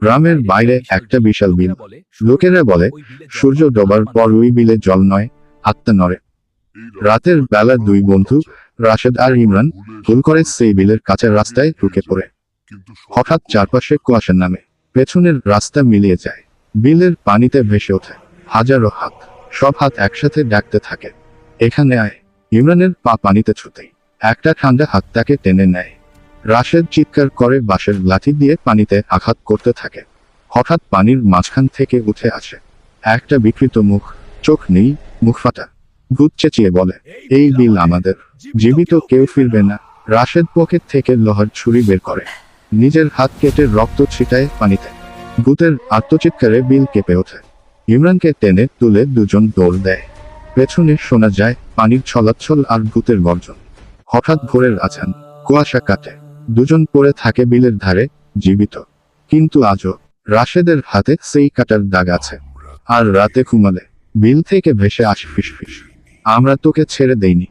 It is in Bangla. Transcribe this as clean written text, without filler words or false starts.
গ্রামের বাইরে একটা বিশাল বিল। লোকেরা বলে সূর্য ডোবার পর ওই বিলে জল নয়, আত্মা নড়ে। রাতের বেলা দুই বন্ধু রাশেদ আর ইমরান ভুল করে সেই বিলের কাছের রাস্তায় ঢুকে পড়ে। হঠাৎ চারপাশে কুয়াশা নামে, পেছনের রাস্তা মিলিয়ে যায়, বিলের পানিতে ভেসে ওঠে হাজারো হাত। সব হাত একসাথে ডাকতে থাকে, এখানে আয়। ইমরানের পা পানিতে ছুতেই একটা ঠান্ডা হাত তাকে টেনে নেয়। রাশেদ চিৎকার করে বাঁশের লাঠি দিয়ে পানিতে আঘাত করতে থাকে। হঠাৎ পানির মাঝখান থেকে উঠে আসে একটা বিকৃত মুখ, চোখ নেই, মুখ ফাটা। ভূত চেঁচিয়ে বলে, এই বিল আমাদের, জীবিত কেউ ফিরবে না। রাশেদ পকেট থেকে লোহার ছুরি বের করে, নিজের হাত কেটে রক্ত ছিটায় পানিতে। ভূতের আত্মচিৎকারে বিল কেঁপে ওঠে। ইমরানকে টেনে তুলে দুজন দৌড় দেয়। পেছনে শোনা যায় পানির ছলাচ্ছল আর ভূতের গর্জন। হঠাৎ ভোরের আজান, কুয়াশা কাটে, দুজন পড়ে থাকে বিলের ধারে, জীবিত। কিন্তু আজও রাশেদের হাতে সেই কাটার দাগ আছে। আর রাতে ঘুমালে বিল থেকে ভেসে আসে ফিসফিস, আমরা তোকে ছেড়ে দেইনি।